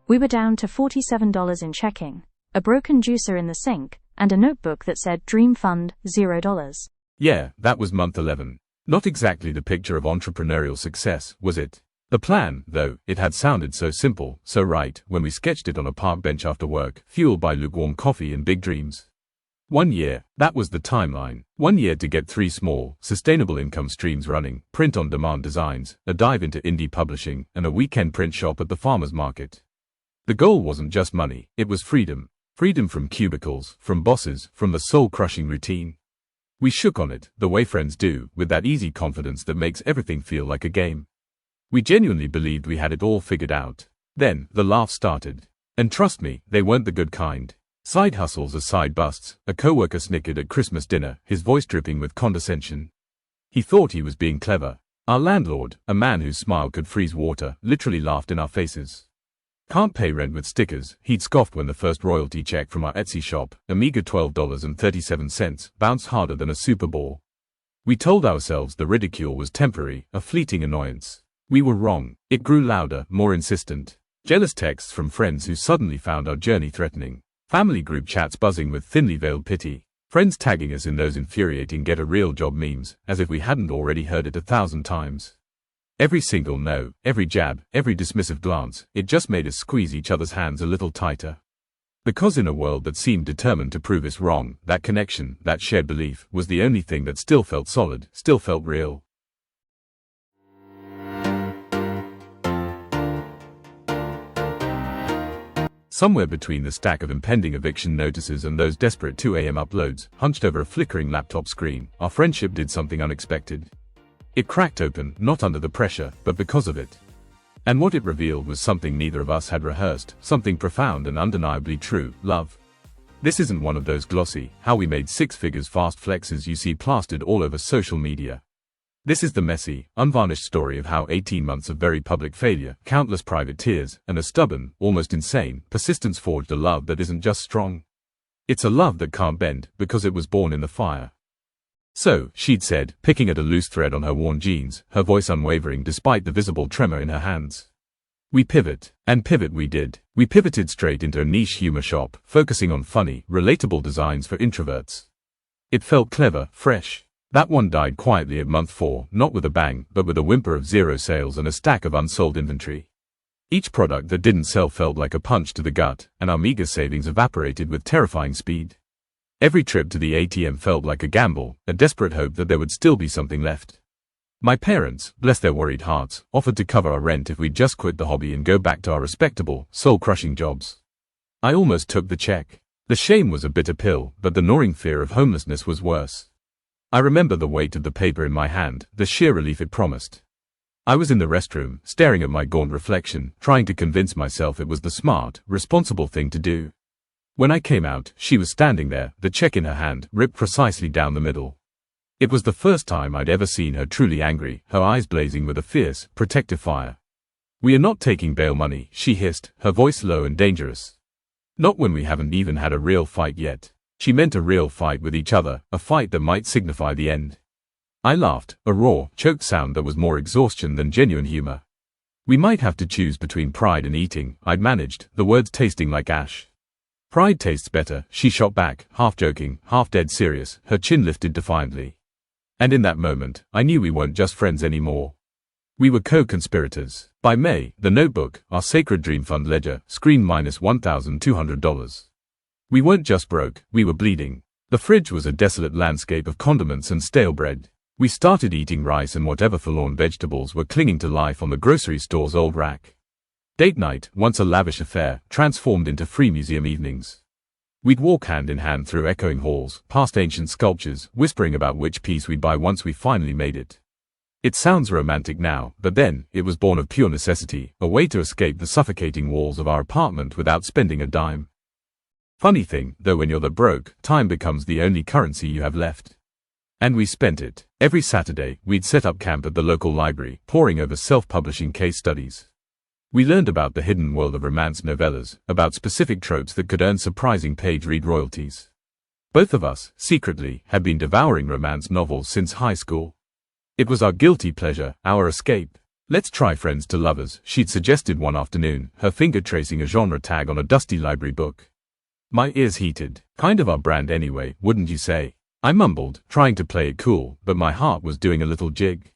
We were down to $47 in checking, a broken juicer in the sink, and a notebook that said Dream Fund, $0. Yeah, that was month 11. Not exactly the picture of entrepreneurial success, was it? The plan, though, it had sounded so simple, so right, when we sketched it on a park bench after work, fueled by lukewarm coffee and big dreams. 1 year, that was the timeline. 1 year to get 3 small, sustainable income streams running, print-on-demand designs, a dive into indie publishing, and a weekend print shop at the farmer's market. The goal wasn't just money, it was freedom. Freedom from cubicles, from bosses, from the soul-crushing routine. We shook on it, the way friends do, with that easy confidence that makes everything feel like a game. We genuinely believed we had it all figured out. Then, the laughs started. And trust me, they weren't the good kind. Side hustles as side busts. A coworker snickered at Christmas dinner, his voice dripping with condescension. He thought he was being clever. Our landlord, a man whose smile could freeze water, literally laughed in our faces. Can't pay rent with stickers, he'd scoffed when the first royalty check from our Etsy shop, a meager $12.37, bounced harder than a Super Bowl. We told ourselves the ridicule was temporary, a fleeting annoyance. We were wrong. It grew louder, more insistent. Jealous texts from friends who suddenly found our journey threatening. Family group chats buzzing with thinly veiled pity. Friends tagging us in those infuriating get a real job memes, as if we hadn't already heard it 1,000 times. Every single no, every jab, every dismissive glance, it just made us squeeze each other's hands a little tighter. Because in a world that seemed determined to prove us wrong, that connection, that shared belief, was the only thing that still felt solid, still felt real. Somewhere between the stack of impending eviction notices and those desperate 2 a.m. uploads, hunched over a flickering laptop screen, our friendship did something unexpected. It cracked open, not under the pressure, but because of it. And what it revealed was something neither of us had rehearsed, something profound and undeniably true: love. This isn't one of those glossy, how we made 6 figures fast flexes you see plastered all over social media. This is the messy, unvarnished story of how 18 months of very public failure, countless private tears, and a stubborn, almost insane, persistence forged a love that isn't just strong. It's a love that can't bend, because it was born in the fire. So, she'd said, picking at a loose thread on her worn jeans, her voice unwavering despite the visible tremor in her hands. We pivot. And pivot we did. We pivoted straight into a niche humor shop, focusing on funny, relatable designs for introverts. It felt clever, fresh. That one died quietly at month 4, not with a bang, but with a whimper of 0 sales and a stack of unsold inventory. Each product that didn't sell felt like a punch to the gut, and our meager savings evaporated with terrifying speed. Every trip to the ATM felt like a gamble, a desperate hope that there would still be something left. My parents, bless their worried hearts, offered to cover our rent if we'd just quit the hobby and go back to our respectable, soul-crushing jobs. I almost took the check. The shame was a bitter pill, but the gnawing fear of homelessness was worse. I remember the weight of the paper in my hand, the sheer relief it promised. I was in the restroom, staring at my gaunt reflection, trying to convince myself it was the smart, responsible thing to do. When I came out, she was standing there, the check in her hand, ripped precisely down the middle. It was the first time I'd ever seen her truly angry, her eyes blazing with a fierce, protective fire. "We are not taking bail money," she hissed, her voice low and dangerous. "Not when we haven't even had a real fight yet." She meant a real fight with each other, a fight that might signify the end. I laughed, a raw, choked sound that was more exhaustion than genuine humor. "We might have to choose between pride and eating," I'd managed, the words tasting like ash. "Pride tastes better," she shot back, half joking, half dead serious, her chin lifted defiantly. And in that moment, I knew we weren't just friends anymore. We were co-conspirators. By May, the notebook, our sacred dream fund ledger, screamed minus $1,200. We weren't just broke, we were bleeding. The fridge was a desolate landscape of condiments and stale bread. We started eating rice and whatever forlorn vegetables were clinging to life on the grocery store's old rack. Date night, once a lavish affair, transformed into free museum evenings. We'd walk hand in hand through echoing halls, past ancient sculptures, whispering about which piece we'd buy once we finally made it. It sounds romantic now, but then, it was born of pure necessity, a way to escape the suffocating walls of our apartment without spending a dime. Funny thing, though, when you're that broke, time becomes the only currency you have left. And we spent it. Every Saturday, we'd set up camp at the local library, poring over self-publishing case studies. We learned about the hidden world of romance novellas, about specific tropes that could earn surprising page read royalties. Both of us, secretly, had been devouring romance novels since high school. It was our guilty pleasure, our escape. Let's try Friends to Lovers, she'd suggested one afternoon, her finger tracing a genre tag on a dusty library book. My ears heated. Kind of our brand anyway, wouldn't you say? I mumbled, trying to play it cool, but my heart was doing a little jig.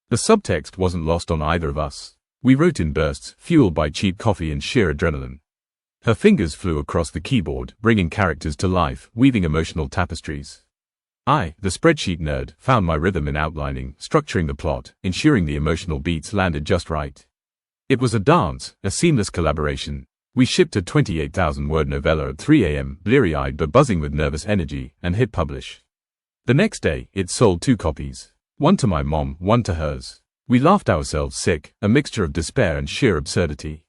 The subtext wasn't lost on either of us. We wrote in bursts, fueled by cheap coffee and sheer adrenaline. Her fingers flew across the keyboard, bringing characters to life, weaving emotional tapestries. I, the spreadsheet nerd, found my rhythm in outlining, structuring the plot, ensuring the emotional beats landed just right. It was a dance, a seamless collaboration. We shipped a 28,000-word novella at 3 a.m., bleary-eyed but buzzing with nervous energy, and hit publish. The next day, it sold 2 copies. One to my mom, one to hers. We laughed ourselves sick, a mixture of despair and sheer absurdity.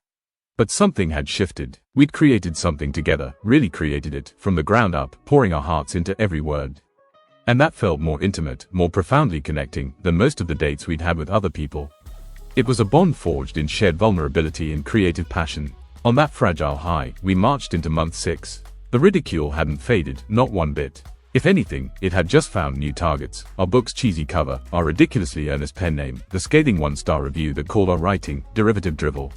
But something had shifted. We'd created something together, really created it, from the ground up, pouring our hearts into every word. And that felt more intimate, more profoundly connecting, than most of the dates we'd had with other people. It was a bond forged in shared vulnerability and creative passion. On that fragile high, we marched into month 6. The ridicule hadn't faded, not one bit. If anything, it had just found new targets. Our book's cheesy cover, our ridiculously earnest pen name, the scathing 1-star review that called our writing derivative drivel.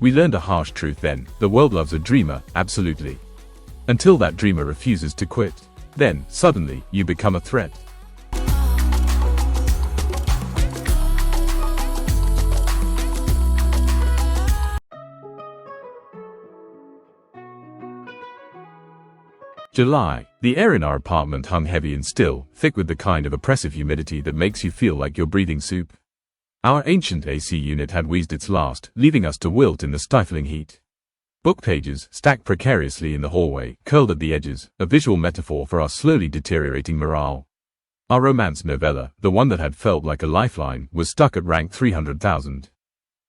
We learned a harsh truth then: the world loves a dreamer, absolutely. Until that dreamer refuses to quit. Then, suddenly, you become a threat. July. The air in our apartment hung heavy and still, thick with the kind of oppressive humidity that makes you feel like you're breathing soup. Our ancient AC unit had wheezed its last, leaving us to wilt in the stifling heat. Book pages, stacked precariously in the hallway, curled at the edges, a visual metaphor for our slowly deteriorating morale. Our romance novella, the one that had felt like a lifeline, was stuck at rank 300,000.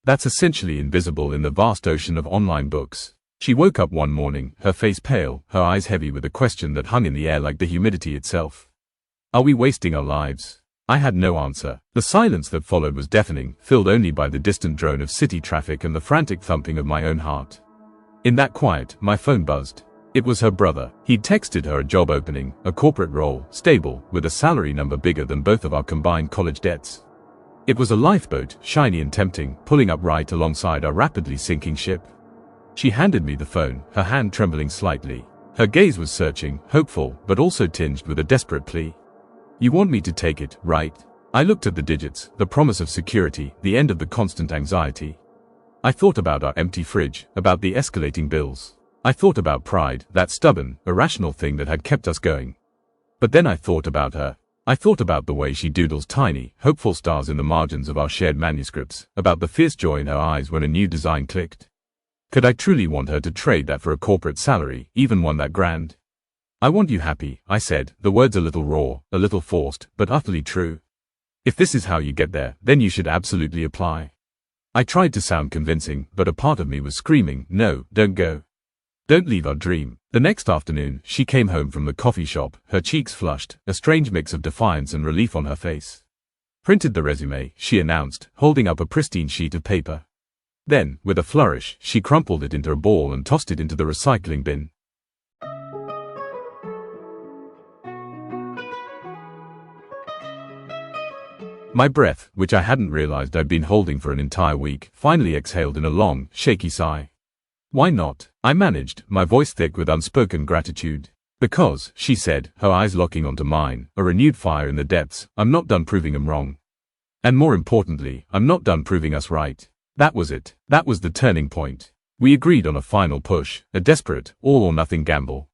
That's essentially invisible in the vast ocean of online books. She woke up one morning, her face pale, her eyes heavy with a question that hung in the air like the humidity itself. Are we wasting our lives? I had no answer. The silence that followed was deafening, filled only by the distant drone of city traffic and the frantic thumping of my own heart. In that quiet, my phone buzzed. It was her brother. He'd texted her a job opening, a corporate role, stable, with a salary number bigger than both of our combined college debts. It was a lifeboat, shiny and tempting, pulling up right alongside our rapidly sinking ship. She handed me the phone, her hand trembling slightly. Her gaze was searching, hopeful, but also tinged with a desperate plea. You want me to take it, right? I looked at the digits, the promise of security, the end of the constant anxiety. I thought about our empty fridge, about the escalating bills. I thought about pride, that stubborn, irrational thing that had kept us going. But then I thought about her. I thought about the way she doodles tiny, hopeful stars in the margins of our shared manuscripts, about the fierce joy in her eyes when a new design clicked. Could I truly want her to trade that for a corporate salary, even one that grand? I want you happy, I said, the words a little raw, a little forced, but utterly true. If this is how you get there, then you should absolutely apply. I tried to sound convincing, but a part of me was screaming, no, don't go. Don't leave our dream. The next afternoon, she came home from the coffee shop, her cheeks flushed, a strange mix of defiance and relief on her face. Printed the resume, she announced, holding up a pristine sheet of paper. Then, with a flourish, she crumpled it into a ball and tossed it into the recycling bin. My breath, which I hadn't realized I'd been holding for an entire week, finally exhaled in a long, shaky sigh. Why not? I managed, my voice thick with unspoken gratitude. Because, she said, her eyes locking onto mine, a renewed fire in the depths, I'm not done proving 'em wrong. And more importantly, I'm not done proving us right. That was it. That was the turning point. We agreed on a final push, a desperate, all-or-nothing gamble.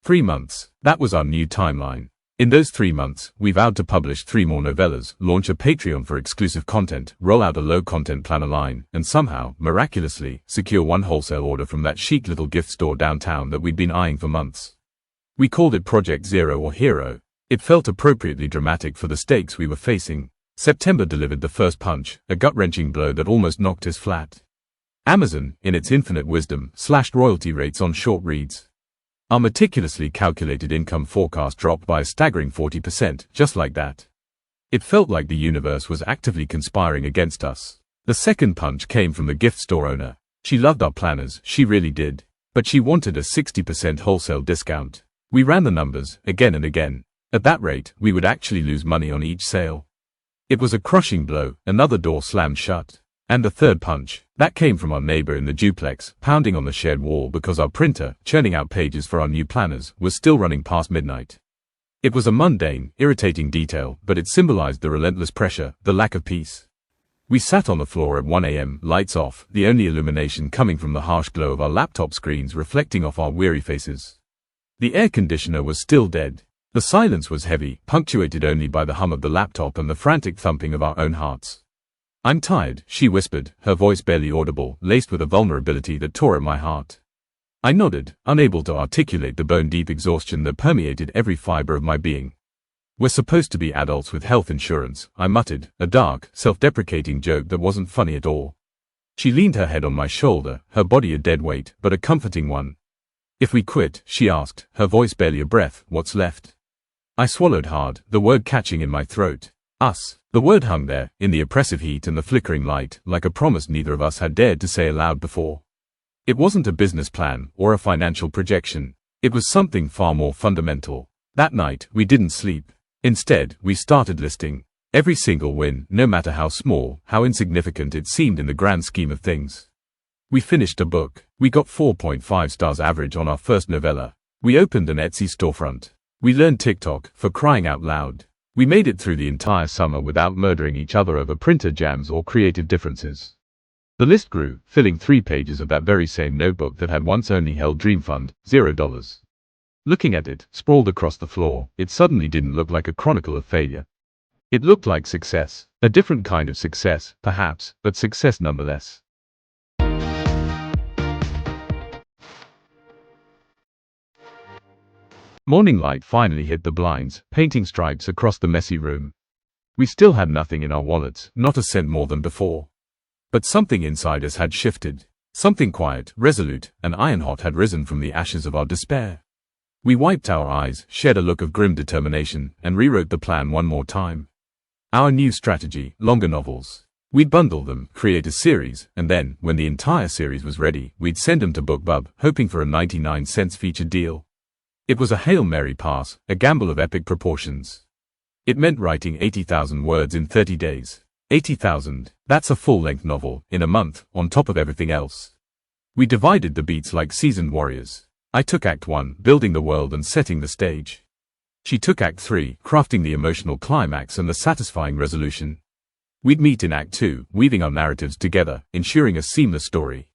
3 months. That was our new timeline. In those 3 months, we vowed to publish 3 more novellas, launch a Patreon for exclusive content, roll out a low-content planner line, and somehow, miraculously, secure one wholesale order from that chic little gift store downtown that we'd been eyeing for months. We called it Project Zero or Hero. It felt appropriately dramatic for the stakes we were facing. September delivered the first punch, a gut-wrenching blow that almost knocked us flat. Amazon, in its infinite wisdom, slashed royalty rates on short reads. Our meticulously calculated income forecast dropped by a staggering 40%, just like that. It felt like the universe was actively conspiring against us. The second punch came from the gift store owner. She loved our planners, she really did. But she wanted a 60% wholesale discount. We ran the numbers, again and again. At that rate, we would actually lose money on each sale. It was a crushing blow, another door slammed shut. And the third punch, that came from our neighbor in the duplex, pounding on the shared wall because our printer, churning out pages for our new planners, was still running past midnight. It was a mundane, irritating detail, but it symbolized the relentless pressure, the lack of peace. We sat on the floor at 1 a.m., lights off, the only illumination coming from the harsh glow of our laptop screens reflecting off our weary faces. The air conditioner was still dead. The silence was heavy, punctuated only by the hum of the laptop and the frantic thumping of our own hearts. "I'm tired," she whispered, her voice barely audible, laced with a vulnerability that tore at my heart. I nodded, unable to articulate the bone-deep exhaustion that permeated every fiber of my being. "We're supposed to be adults with health insurance," I muttered, a dark, self-deprecating joke that wasn't funny at all. She leaned her head on my shoulder, her body a dead weight, but a comforting one. "If we quit," she asked, her voice barely a breath, "what's left?" I swallowed hard, the word catching in my throat. Us. The word hung there, in the oppressive heat and the flickering light, like a promise neither of us had dared to say aloud before. It wasn't a business plan, or a financial projection. It was something far more fundamental. That night, we didn't sleep. Instead, we started listing every single win, no matter how small, how insignificant it seemed in the grand scheme of things. We finished a book. We got 4.5 stars average on our first novella. We opened an Etsy storefront. We learned TikTok, for crying out loud. We made it through the entire summer without murdering each other over printer jams or creative differences. The list grew, filling 3 pages of that very same notebook that had once only held Dream Fund, $0. Looking at it, sprawled across the floor, it suddenly didn't look like a chronicle of failure. It looked like success. A different kind of success, perhaps, but success nonetheless. Morning light finally hit the blinds, painting stripes across the messy room. We still had nothing in our wallets, not a cent more than before. But something inside us had shifted. Something quiet, resolute, and iron-hot had risen from the ashes of our despair. We wiped our eyes, shed a look of grim determination, and rewrote the plan one more time. Our new strategy, longer novels. We'd bundle them, create a series, and then, when the entire series was ready, we'd send them to BookBub, hoping for a 99-cent featured deal. It was a Hail Mary pass, a gamble of epic proportions. It meant writing 80,000 words in 30 days. 80,000, that's a full-length novel, in a month, on top of everything else. We divided the beats like seasoned warriors. I took Act 1, building the world and setting the stage. She took Act 3, crafting the emotional climax and the satisfying resolution. We'd meet in Act 2, weaving our narratives together, ensuring a seamless story.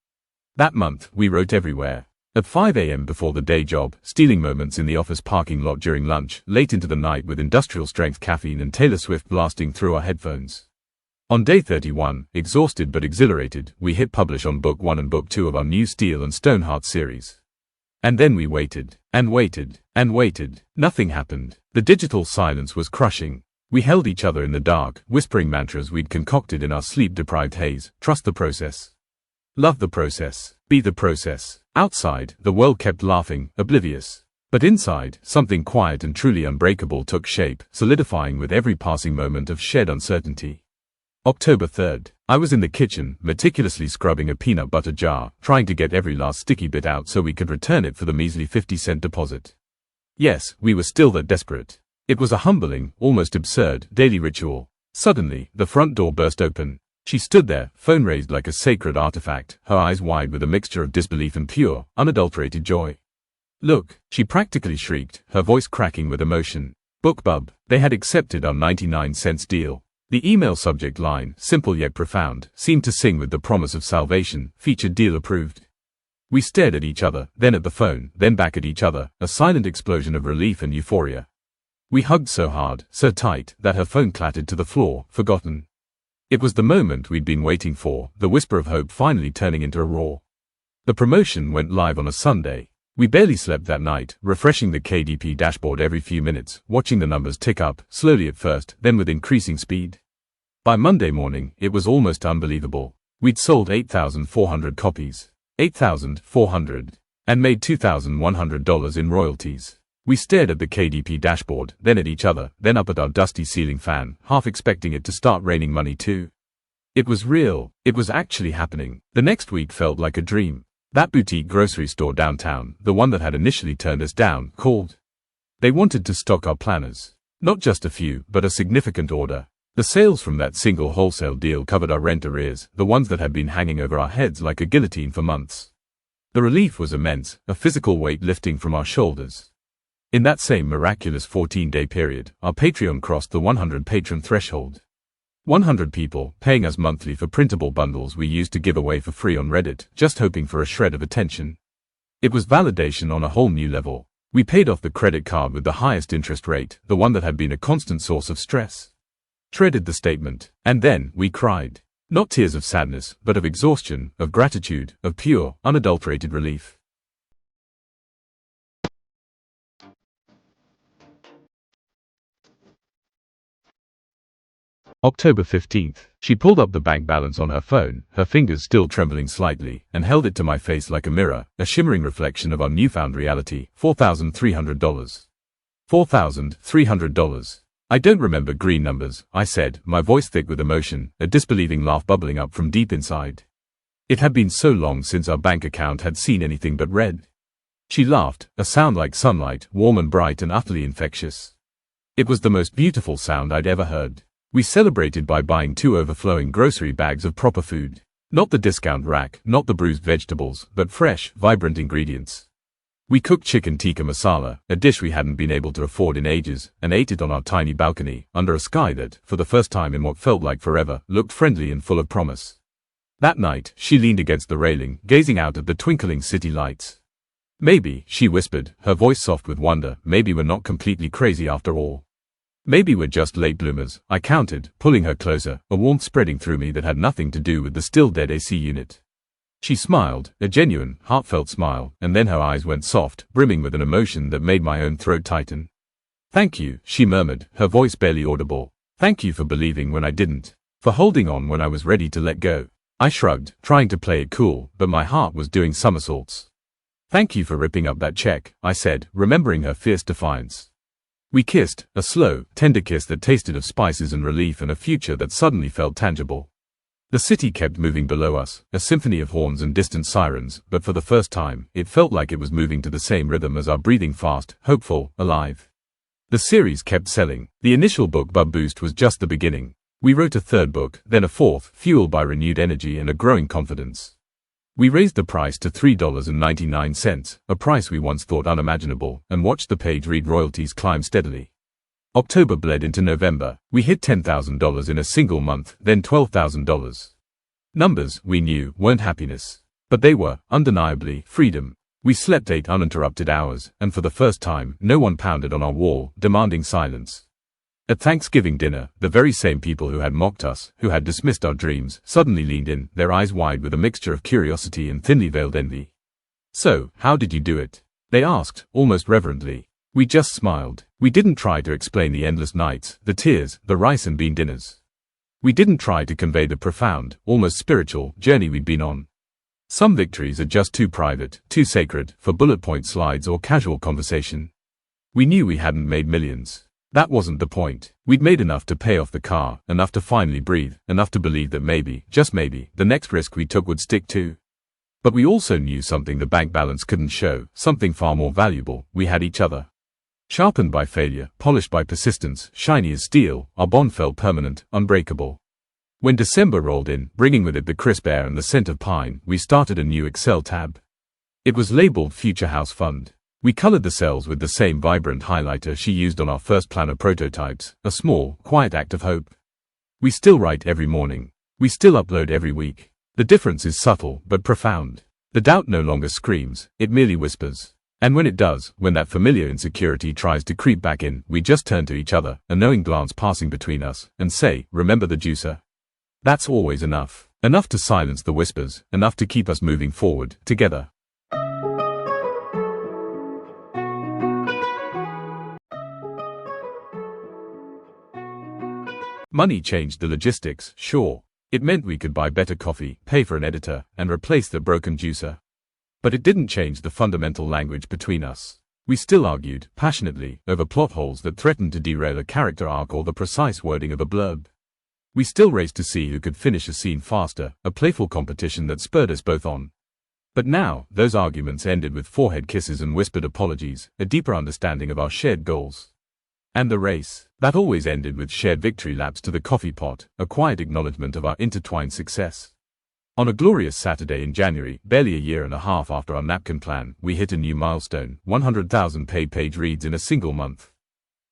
That month, we wrote everywhere. At 5 a.m. before the day job, stealing moments in the office parking lot during lunch, late into the night with industrial-strength caffeine and Taylor Swift blasting through our headphones. On day 31, exhausted but exhilarated, we hit publish on Book 1 and Book 2 of our new Steel and Stoneheart series. And then we waited, and waited, and waited. Nothing happened. The digital silence was crushing. We held each other in the dark, whispering mantras we'd concocted in our sleep-deprived haze. Trust the process. Love the process. Be the process. Outside, the world kept laughing, oblivious. But inside, something quiet and truly unbreakable took shape, solidifying with every passing moment of shared uncertainty. October 3rd. I was in the kitchen, meticulously scrubbing a peanut butter jar, trying to get every last sticky bit out so we could return it for the measly 50-cent deposit. Yes, we were still that desperate. It was a humbling, almost absurd, daily ritual. Suddenly, the front door burst open. She stood there, phone raised like a sacred artifact, her eyes wide with a mixture of disbelief and pure, unadulterated joy. "Look," she practically shrieked, her voice cracking with emotion. BookBub. They had accepted our 99-cent deal. The email subject line, simple yet profound, seemed to sing with the promise of salvation. Featured deal approved. We stared at each other, then at the phone, then back at each other, a silent explosion of relief and euphoria. We hugged so hard, so tight, that her phone clattered to the floor, forgotten. It was the moment we'd been waiting for, the whisper of hope finally turning into a roar. The promotion went live on a Sunday. We barely slept that night, refreshing the KDP dashboard every few minutes, watching the numbers tick up, slowly at first, then with increasing speed. By Monday morning, it was almost unbelievable. We'd sold 8,400 copies. 8,400. And made $2,100 in royalties. We stared at the KDP dashboard, then at each other, then up at our dusty ceiling fan, half expecting it to start raining money too. It was real. It was actually happening. The next week felt like a dream. That boutique grocery store downtown, the one that had initially turned us down, called. They wanted to stock our planners. Not just a few, but a significant order. The sales from that single wholesale deal covered our rent arrears, the ones that had been hanging over our heads like a guillotine for months. The relief was immense, a physical weight lifting from our shoulders. In that same miraculous 14-day period, our Patreon crossed the 100 patron threshold. 100 people paying us monthly for printable bundles we used to give away for free on Reddit, just hoping for a shred of attention. It was validation on a whole new level. We paid off the credit card with the highest interest rate, the one that had been a constant source of stress. Shredded the statement, and then we cried. Not tears of sadness, but of exhaustion, of gratitude, of pure, unadulterated relief. October 15th. She pulled up the bank balance on her phone, her fingers still trembling slightly, and held it to my face like a mirror, a shimmering reflection of our newfound reality. $4,300. $4,300. I don't remember green numbers, I said, my voice thick with emotion, a disbelieving laugh bubbling up from deep inside. It had been so long since our bank account had seen anything but red. She laughed, a sound like sunlight, warm and bright and utterly infectious. It was the most beautiful sound I'd ever heard. We celebrated by buying 2 overflowing grocery bags of proper food. Not the discount rack, not the bruised vegetables, but fresh, vibrant ingredients. We cooked chicken tikka masala, a dish we hadn't been able to afford in ages, and ate it on our tiny balcony, under a sky that, for the first time in what felt like forever, looked friendly and full of promise. That night, she leaned against the railing, gazing out at the twinkling city lights. Maybe, she whispered, her voice soft with wonder, maybe we're not completely crazy after all. Maybe we're just late bloomers, I countered, pulling her closer, a warmth spreading through me that had nothing to do with the still dead AC unit. She smiled, a genuine, heartfelt smile, and then her eyes went soft, brimming with an emotion that made my own throat tighten. Thank you, she murmured, her voice barely audible. Thank you for believing when I didn't. For holding on when I was ready to let go. I shrugged, trying to play it cool, but my heart was doing somersaults. Thank you for ripping up that check, I said, remembering her fierce defiance. We kissed, a slow, tender kiss that tasted of spices and relief and a future that suddenly felt tangible. The city kept moving below us, a symphony of horns and distant sirens, but for the first time, it felt like it was moving to the same rhythm as our breathing, fast, hopeful, alive. The series kept selling. The initial book Bub Boost was just the beginning. We wrote a third book, then a fourth, fueled by renewed energy and a growing confidence. We raised the price to $3.99, a price we once thought unimaginable, and watched the page read royalties climb steadily. October bled into November. We hit $10,000 in a single month, then $12,000. Numbers, we knew, weren't happiness. But they were, undeniably, freedom. We slept 8 uninterrupted hours, and for the first time, no one pounded on our wall, demanding silence. At Thanksgiving dinner, the very same people who had mocked us, who had dismissed our dreams, suddenly leaned in, their eyes wide with a mixture of curiosity and thinly veiled envy. So, how did you do it? They asked, almost reverently. We just smiled. We didn't try to explain the endless nights, the tears, the rice and bean dinners. We didn't try to convey the profound, almost spiritual, journey we'd been on. Some victories are just too private, too sacred, for bullet point slides or casual conversation. We knew we hadn't made millions. That wasn't the point. We'd made enough to pay off the car, enough to finally breathe, enough to believe that maybe, just maybe, the next risk we took would stick too. But we also knew something the bank balance couldn't show, something far more valuable. We had each other. Sharpened by failure, polished by persistence, shiny as steel, our bond felt permanent, unbreakable. When December rolled in, bringing with it the crisp air and the scent of pine, we started a new Excel tab. It was labeled Future House Fund. We colored the cells with the same vibrant highlighter she used on our first planner prototypes, a small, quiet act of hope. We still write every morning. We still upload every week. The difference is subtle, but profound. The doubt no longer screams, it merely whispers. And when it does, when that familiar insecurity tries to creep back in, we just turn to each other, a knowing glance passing between us, and say, remember the juicer? That's always enough. Enough to silence the whispers, enough to keep us moving forward, together. Money changed the logistics, sure. It meant we could buy better coffee, pay for an editor, and replace the broken juicer. But it didn't change the fundamental language between us. We still argued, passionately, over plot holes that threatened to derail a character arc or the precise wording of a blurb. We still raced to see who could finish a scene faster, a playful competition that spurred us both on. But now, those arguments ended with forehead kisses and whispered apologies, a deeper understanding of our shared goals. And the race. That always ended with shared victory laps to the coffee pot, a quiet acknowledgement of our intertwined success. On a glorious Saturday in January, barely a year and a half after our napkin plan, we hit a new milestone: 100,000 paid page reads in a single month.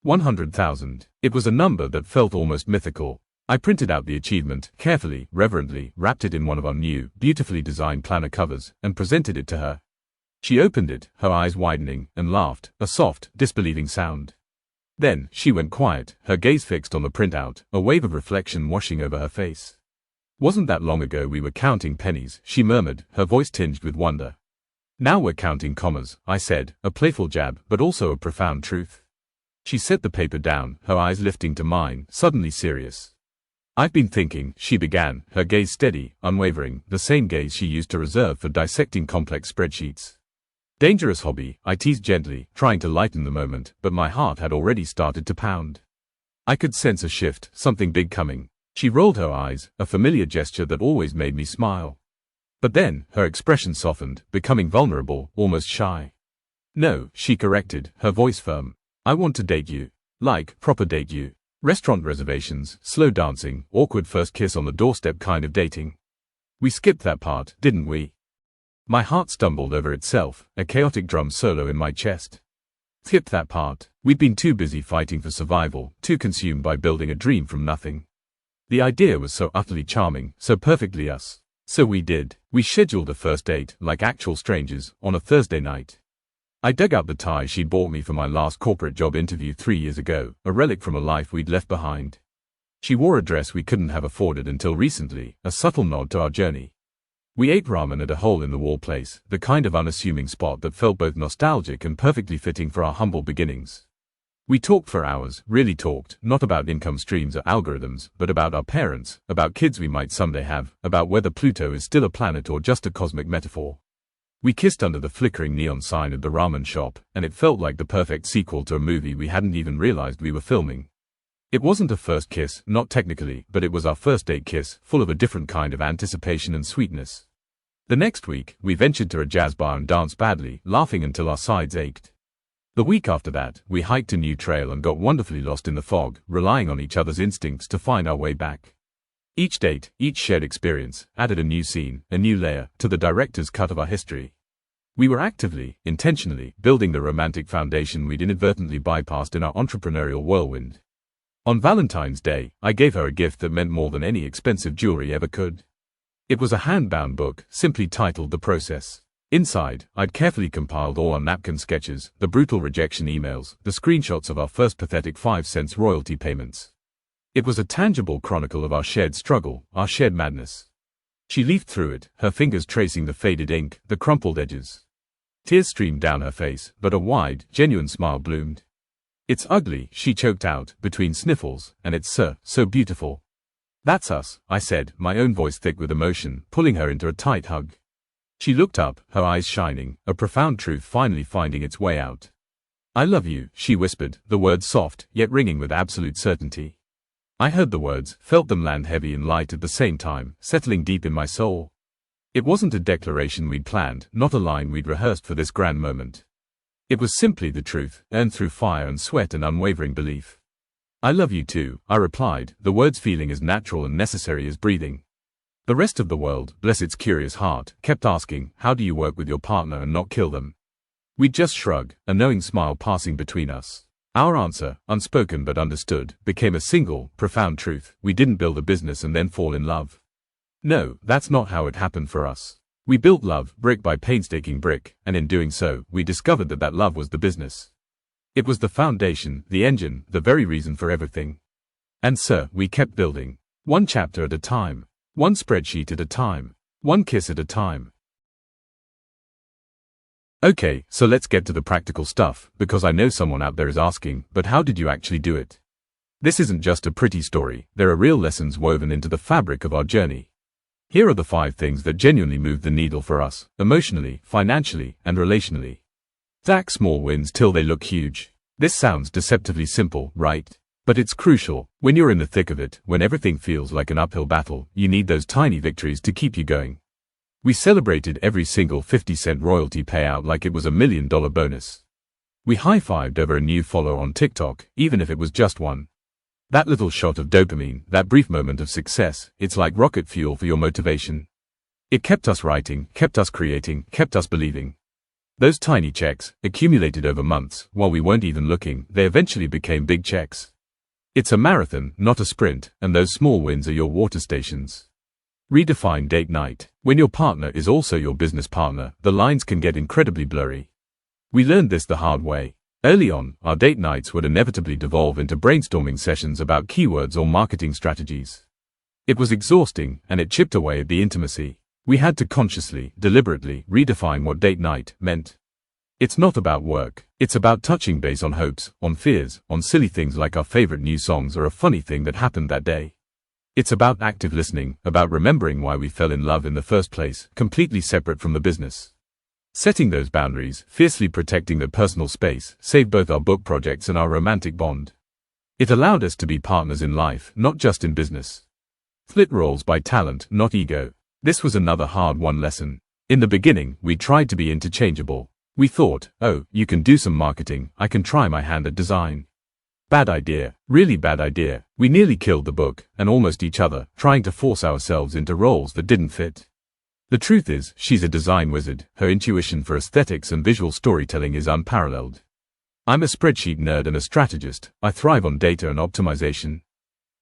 100,000. It was a number that felt almost mythical. I printed out the achievement, carefully, reverently, wrapped it in one of our new, beautifully designed planner covers, and presented it to her. She opened it, her eyes widening, and laughed, a soft, disbelieving sound. Then, she went quiet, her gaze fixed on the printout, a wave of reflection washing over her face. "Wasn't that long ago we were counting pennies," she murmured, her voice tinged with wonder. "Now we're counting commas," I said, a playful jab, but also a profound truth. She set the paper down, her eyes lifting to mine, suddenly serious. "I've been thinking," she began, her gaze steady, unwavering, the same gaze she used to reserve for dissecting complex spreadsheets. "Dangerous hobby," I teased gently, trying to lighten the moment, but my heart had already started to pound. I could sense a shift, something big coming. She rolled her eyes, a familiar gesture that always made me smile. But then, her expression softened, becoming vulnerable, almost shy. "No," she corrected, her voice firm. "I want to date you. Like, proper date you. Restaurant reservations, slow dancing, awkward first kiss on the doorstep kind of dating." We skipped that part, didn't we? My heart stumbled over itself, a chaotic drum solo in my chest. Skipped that part. We'd been too busy fighting for survival, too consumed by building a dream from nothing. The idea was so utterly charming, so perfectly us. So we did. We scheduled a first date, like actual strangers, on a Thursday night. I dug out the tie she'd bought me for my last corporate job interview 3 years ago, a relic from a life we'd left behind. She wore a dress we couldn't have afforded until recently, a subtle nod to our journey. We ate ramen at a hole-in-the-wall place, the kind of unassuming spot that felt both nostalgic and perfectly fitting for our humble beginnings. We talked for hours, really talked, not about income streams or algorithms, but about our parents, about kids we might someday have, about whether Pluto is still a planet or just a cosmic metaphor. We kissed under the flickering neon sign of the ramen shop, and it felt like the perfect sequel to a movie we hadn't even realized we were filming. It wasn't a first kiss, not technically, but it was our first date kiss, full of a different kind of anticipation and sweetness. The next week, we ventured to a jazz bar and danced badly, laughing until our sides ached. The week after that, we hiked a new trail and got wonderfully lost in the fog, relying on each other's instincts to find our way back. Each date, each shared experience, added a new scene, a new layer, to the director's cut of our history. We were actively, intentionally, building the romantic foundation we'd inadvertently bypassed in our entrepreneurial whirlwind. On Valentine's Day, I gave her a gift that meant more than any expensive jewelry ever could. It was a hand-bound book, simply titled The Process. Inside, I'd carefully compiled all our napkin sketches, the brutal rejection emails, the screenshots of our first pathetic 5 cents royalty payments. It was a tangible chronicle of our shared struggle, our shared madness. She leafed through it, her fingers tracing the faded ink, the crumpled edges. Tears streamed down her face, but a wide, genuine smile bloomed. "It's ugly," she choked out, between sniffles, "and it's so beautiful." "That's us," I said, my own voice thick with emotion, pulling her into a tight hug. She looked up, her eyes shining, a profound truth finally finding its way out. "I love you," she whispered, the words soft, yet ringing with absolute certainty. I heard the words, felt them land heavy and light at the same time, settling deep in my soul. It wasn't a declaration we'd planned, not a line we'd rehearsed for this grand moment. It was simply the truth, earned through fire and sweat and unwavering belief. "I love you too," I replied, the words feeling as natural and necessary as breathing. The rest of the world, bless its curious heart, kept asking, "How do you work with your partner and not kill them?" We'd just shrug, a knowing smile passing between us. Our answer, unspoken but understood, became a single, profound truth: we didn't build a business and then fall in love. No, that's not how it happened for us. We built love, brick by painstaking brick, and in doing so, we discovered that love was the business. It was the foundation, the engine, the very reason for everything. And we kept building. One chapter at a time. One spreadsheet at a time. One kiss at a time. Okay, so let's get to the practical stuff, because I know someone out there is asking, but how did you actually do it? This isn't just a pretty story, there are real lessons woven into the fabric of our journey. Here are the 5 things that genuinely moved the needle for us, emotionally, financially, and relationally. Stack small wins till they look huge. This sounds deceptively simple, right? But it's crucial. When you're in the thick of it, when everything feels like an uphill battle, you need those tiny victories to keep you going. We celebrated every single 50-cent royalty payout like it was $1 million bonus. We high-fived over a new follow on TikTok, even if it was just one. That little shot of dopamine, that brief moment of success, it's like rocket fuel for your motivation. It kept us writing, kept us creating, kept us believing. Those tiny checks, accumulated over months, while we weren't even looking, they eventually became big checks. It's a marathon, not a sprint, and those small wins are your water stations. Redefine date night. When your partner is also your business partner, the lines can get incredibly blurry. We learned this the hard way. Early on, our date nights would inevitably devolve into brainstorming sessions about keywords or marketing strategies. It was exhausting, and it chipped away at the intimacy. We had to consciously, deliberately, redefine what date night meant. It's not about work. It's about touching base on hopes, on fears, on silly things like our favorite new songs or a funny thing that happened that day. It's about active listening, about remembering why we fell in love in the first place, completely separate from the business. Setting those boundaries, fiercely protecting the personal space, saved both our book projects and our romantic bond. It allowed us to be partners in life, not just in business. Split roles by talent, not ego. This was another hard-won lesson. In the beginning, we tried to be interchangeable. We thought, oh, you can do some marketing, I can try my hand at design. Bad idea, really bad idea. We nearly killed the book, and almost each other, trying to force ourselves into roles that didn't fit. The truth is, she's a design wizard, her intuition for aesthetics and visual storytelling is unparalleled. I'm a spreadsheet nerd and a strategist, I thrive on data and optimization.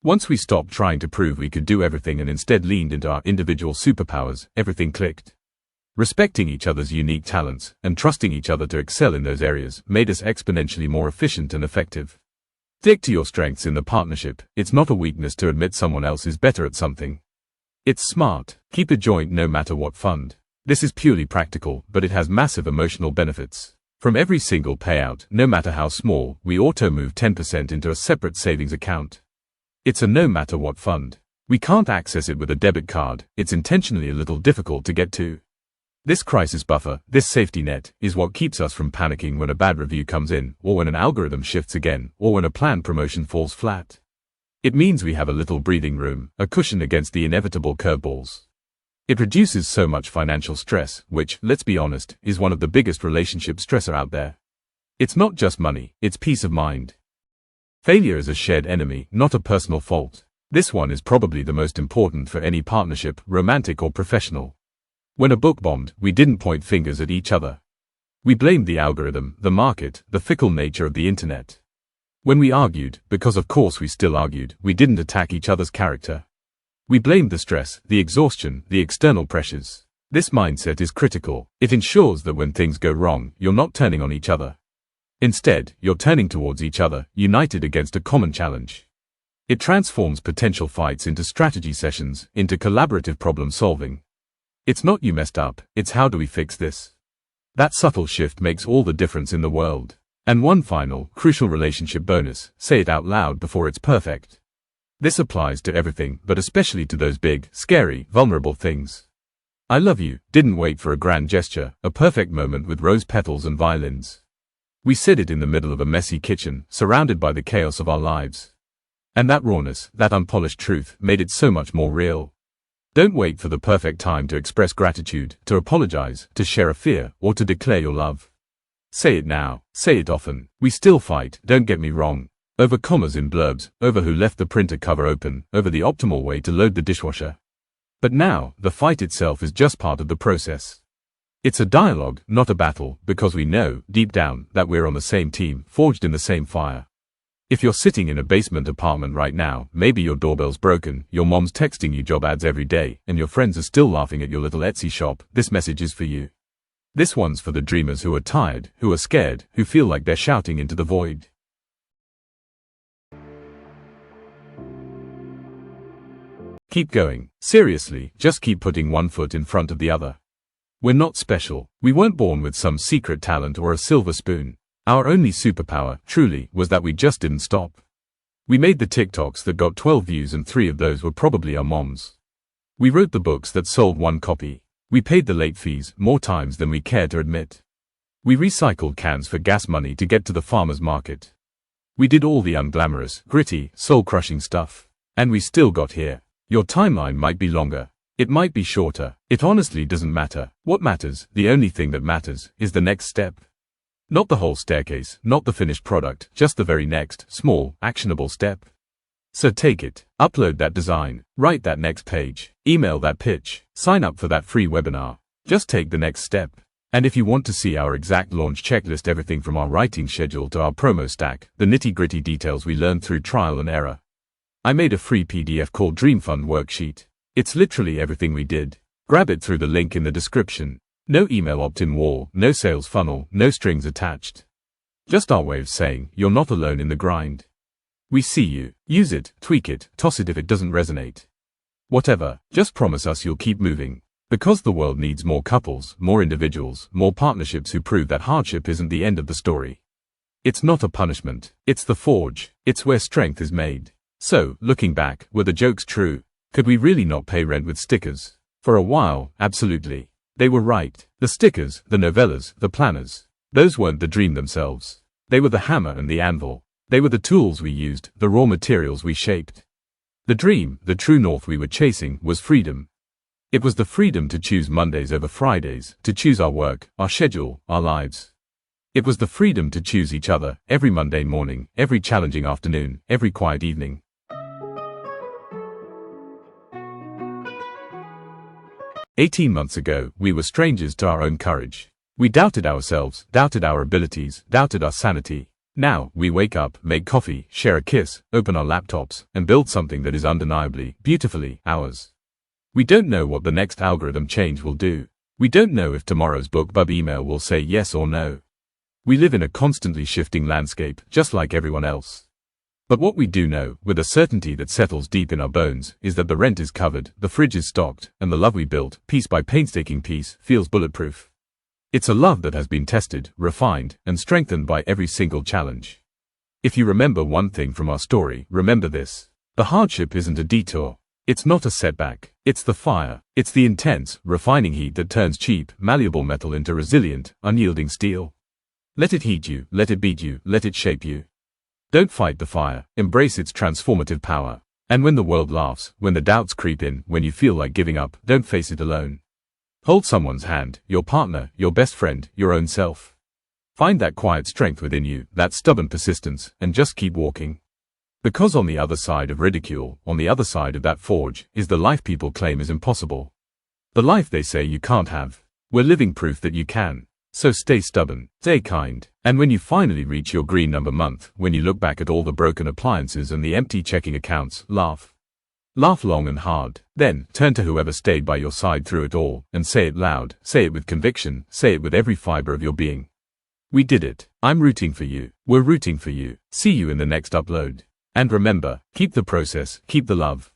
Once we stopped trying to prove we could do everything and instead leaned into our individual superpowers, everything clicked. Respecting each other's unique talents, and trusting each other to excel in those areas, made us exponentially more efficient and effective. Stick to your strengths in the partnership. It's not a weakness to admit someone else is better at something. It's smart. Keep a joint no matter what fund. This is purely practical, but it has massive emotional benefits. From every single payout, no matter how small, we auto-move 10% into a separate savings account. It's a no matter what fund. We can't access it with a debit card. It's intentionally a little difficult to get to. This crisis buffer, this safety net, is what keeps us from panicking when a bad review comes in, or when an algorithm shifts again, or when a planned promotion falls flat. It means we have a little breathing room, a cushion against the inevitable curveballs. It reduces so much financial stress, which, let's be honest, is one of the biggest relationship stressor out there. It's not just money, it's peace of mind. Failure is a shared enemy, not a personal fault. This one is probably the most important for any partnership, romantic or professional. When a book bombed, we didn't point fingers at each other. We blamed the algorithm, the market, the fickle nature of the internet. When we argued, because of course we still argued, we didn't attack each other's character. We blamed the stress, the exhaustion, the external pressures. This mindset is critical. It ensures that when things go wrong, you're not turning on each other. Instead, you're turning towards each other, united against a common challenge. It transforms potential fights into strategy sessions, into collaborative problem solving. It's not you messed up, it's how do we fix this? That subtle shift makes all the difference in the world. And one final, crucial relationship bonus, say it out loud before it's perfect. This applies to everything, but especially to those big, scary, vulnerable things. I love you didn't wait for a grand gesture, a perfect moment with rose petals and violins. We said it in the middle of a messy kitchen, surrounded by the chaos of our lives. And that rawness, that unpolished truth, made it so much more real. Don't wait for the perfect time to express gratitude, to apologize, to share a fear, or to declare your love. Say it now, say it often. We still fight, don't get me wrong. Over commas in blurbs, over who left the printer cover open, over the optimal way to load the dishwasher. But now, the fight itself is just part of the process. It's a dialogue, not a battle, because we know, deep down, that we're on the same team, forged in the same fire. If you're sitting in a basement apartment right now, maybe your doorbell's broken, your mom's texting you job ads every day, and your friends are still laughing at your little Etsy shop, this message is for you. This one's for the dreamers who are tired, who are scared, who feel like they're shouting into the void. Keep going. Seriously, just keep putting one foot in front of the other. We're not special. We weren't born with some secret talent or a silver spoon. Our only superpower, truly, was that we just didn't stop. We made the TikToks that got 12 views and 3 of those were probably our moms. We wrote the books that sold 1 copy. We paid the late fees, more times than we cared to admit. We recycled cans for gas money to get to the farmer's market. We did all the unglamorous, gritty, soul-crushing stuff. And we still got here. Your timeline might be longer. It might be shorter. It honestly doesn't matter. What matters, the only thing that matters, is the next step. Not the whole staircase, not the finished product, just the very next, small, actionable step. So take it, upload that design, write that next page, email that pitch, sign up for that free webinar. Just take the next step. And if you want to see our exact launch checklist, everything from our writing schedule to our promo stack, the nitty-gritty details we learned through trial and error, I made a free PDF called Dream Fund Worksheet. It's literally everything we did. Grab it through the link in the description. No email opt-in wall, no sales funnel, no strings attached. Just our way of saying, you're not alone in the grind. We see you. Use it, tweak it, toss it if it doesn't resonate. Whatever, just promise us you'll keep moving. Because the world needs more couples, more individuals, more partnerships who prove that hardship isn't the end of the story. It's not a punishment, it's the forge, it's where strength is made. So, looking back, were the jokes true? Could we really not pay rent with stickers? For a while, absolutely. They were right. The stickers, the novellas, the planners. Those weren't the dream themselves. They were the hammer and the anvil. They were the tools we used, the raw materials we shaped. The dream, the true north we were chasing, was freedom. It was the freedom to choose Mondays over Fridays, to choose our work, our schedule, our lives. It was the freedom to choose each other, every Monday morning, every challenging afternoon, every quiet evening. 18 months ago, we were strangers to our own courage. We doubted ourselves, doubted our abilities, doubted our sanity. Now, we wake up, make coffee, share a kiss, open our laptops, and build something that is undeniably, beautifully, ours. We don't know what the next algorithm change will do. We don't know if tomorrow's BookBub email will say yes or no. We live in a constantly shifting landscape, just like everyone else. But what we do know, with a certainty that settles deep in our bones, is that the rent is covered, the fridge is stocked, and the love we built, piece by painstaking piece, feels bulletproof. It's a love that has been tested, refined, and strengthened by every single challenge. If you remember one thing from our story, remember this. The hardship isn't a detour. It's not a setback. It's the fire. It's the intense, refining heat that turns cheap, malleable metal into resilient, unyielding steel. Let it heat you, let it beat you, let it shape you. Don't fight the fire, embrace its transformative power. And when the world laughs, when the doubts creep in, when you feel like giving up, don't face it alone. Hold someone's hand, your partner, your best friend, your own self. Find that quiet strength within you, that stubborn persistence, and just keep walking. Because on the other side of ridicule, on the other side of that forge, is the life people claim is impossible. The life they say you can't have. We're living proof that you can. So stay stubborn, stay kind, and when you finally reach your green number month, when you look back at all the broken appliances and the empty checking accounts, laugh. Laugh long and hard. Then, turn to whoever stayed by your side through it all, and say it loud, say it with conviction, say it with every fiber of your being. We did it. I'm rooting for you. We're rooting for you. See you in the next upload. And remember, keep the process, keep the love.